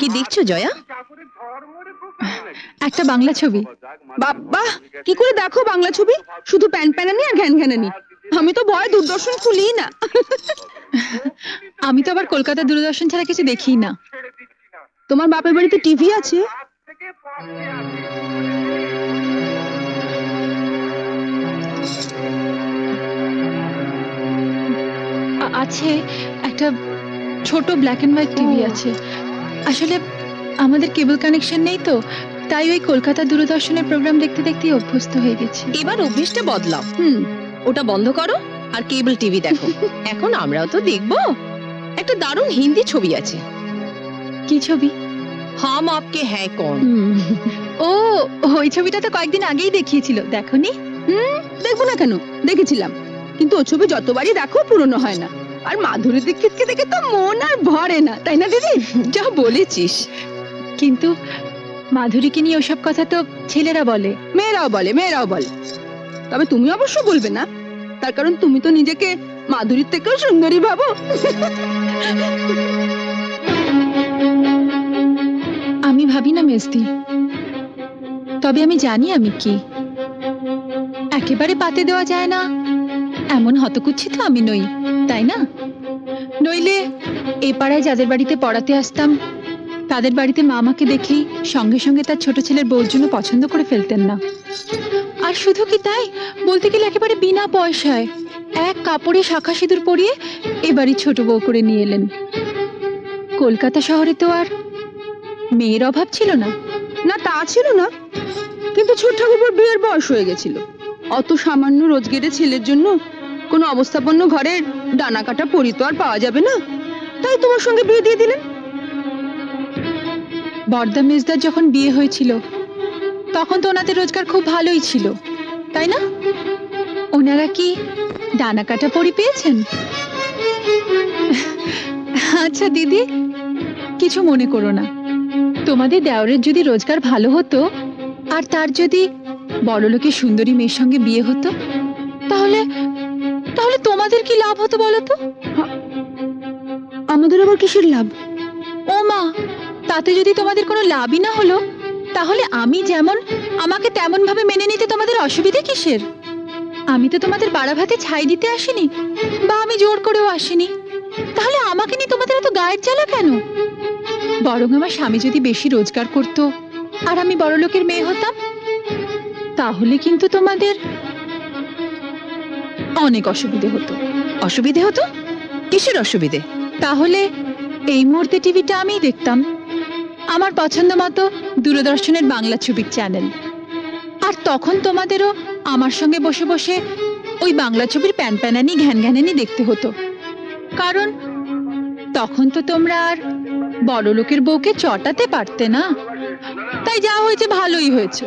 কি দেখছো জয়া? একটা বাংলা ছবি। বাবা, কি করে দেখো বাংলা ছবি? শুধু প্যান প্যানানি আর ঘ্যান ঘ্যানানি। আমি তো ভয় দূরদর্শন খুলি না। আমি তো আবার কলকাতা দূরদর্শন ছাড়া কিছু দেখি না। তোমার বাপের বাড়িতে টিভি আছে? আছে, একটা ছোট ব্ল্যাক এন্ড হোয়াইট টিভি আছে। আসলে আমাদের কেবল কানেকশন নেই তো, তাই ওই কলকাতা দূরদর্শনের প্রোগ্রাম দেখতে দেখতেই অভ্যস্ত হয়ে গেছি। এবার অভ্যেসটা বদলাও। ওটা বন্ধ করো আর কেবল টিভি দেখো। এখন আমরাও তো দেখবো। একটা দারুণ হিন্দি ছবি আছে। কি ছবি? হাম আপকে হ্যায় কৌন। ও, ওই ছবিটা তো কয়েকদিন আগেই দেখিয়েছিল, দেখোনি? দেখবো না কেন, দেখেছিলাম। কিন্তু ও ছবি যতবারই দেখো পুরনো হয় না। আর মাধুরী দীক্ষিতকে দেখে তো মন আর ভরে না, তাই না দিদি? যা বলেছিস। কিন্তু মাধুরীকে নিয়ে ওসব কথা তো ছেলেরা বলে, মেয়েরাও বলে। তবে তুমি অবশ্য বলবে না, তার কারণ তুমি তো নিজেকে মাধুরীর থেকেও সুন্দরী ভাবো। আমি ভাবি না মেজদি, তবে আমি জানি আমি কি। একেবারে পাতে দেওয়া যায় না এমন হতকুচ্ছি তো আমি নই, তাই না? নইলে এ পাড়ায় যাদের বাড়িতে পড়াতে আসতাম তাদের বাড়িতে মা আমাকে দেখেই সঙ্গে সঙ্গে তার ছোট ছেলের বউর জন্য পছন্দ করে ফেলতেন না। আর শুধু কি তাই, বলতে গেলে একেবারে বিনা পয়সায় এক কাপড়ে শাখা সিঁদুর পরিয়ে এবারই ছোট বউ করে নিয়ে এলেন। কলকাতা শহরে তো আর মেয়ের অভাব ছিল না। না, তা ছিল না, কিন্তু ছোট ঠাকুরপোর বিয়ের বয়স হয়ে গেছিল। অত সামান্য রোজগেরে ছেলের জন্য কোনো অবস্থাপন্ন ঘরের ডানা কাটা পরি তো আর পাওয়া যাবে না, তাই তোমার সঙ্গে বিয়ে দিয়ে দিলেন। বর্দা মেজদার যখন বিয়ে হয়েছিল তখন তো ওনাদের রোজগার খুব ভালোই ছিল, তাই না? ওনারা কি ডানা কাটা পরি পেয়েছেন? আচ্ছা দিদি, কিছু মনে করো না। তোমাদের দেওরের যদি রোজগার ভালো হতো আর তার যদি বড়লোকের সুন্দরী মেয়ের সঙ্গে বিয়ে হতো, তাহলে তাহলে তোমাদের কি লাভ হতো বলো তো? আমাদের আবার কিসের লাভ? ও মা, তাতে যদি তোমাদের কোনো লাভই না হলো, তাহলে আমি যেমন আমাকে তেমন ভাবে মেনে নিতে তোমাদের অসুবিধে কিসের? আমি তো তোমাদের বাড়া ভাতে ছাই দিতে আসিনি, বা আমি জোর করেও আসিনি। তাহলে আমাকে নিয়ে তোমাদের এত গায়ের জ্বালা কেন? বরং আমার স্বামী যদি বেশি রোজগার করতো আর আমি বড় লোকের মেয়ে হতাম, তাহলে কিন্তু তোমাদের অনেক অসুবিধে হতো। অসুবিধে হতো? কিসের অসুবিধে? তাহলে এই মুহূর্তে টিভিটা আমিই দেখতাম, আমার পছন্দ মতো দূরদর্শনের বাংলা ছবির চ্যানেল। আর তখন তোমাদেরও আমার সঙ্গে বসে বসে ওই বাংলা ছবির প্যান প্যানানি ঘ্যান ঘ্যানানি দেখতে হতো, কারণ তখন তো তোমরা আর বড় লোকের বউকে চটাতে পারতে না। তাই যা হয়েছে ভালোই হয়েছে,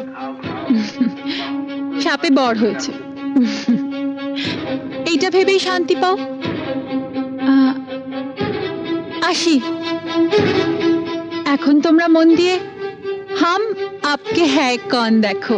সাপে বর হয়েছে। এইটা ভেবেই শান্তি পাও। আসি, এখন তোমরা মন দিয়ে হাম আপকে হ্যায় কৌন দেখো।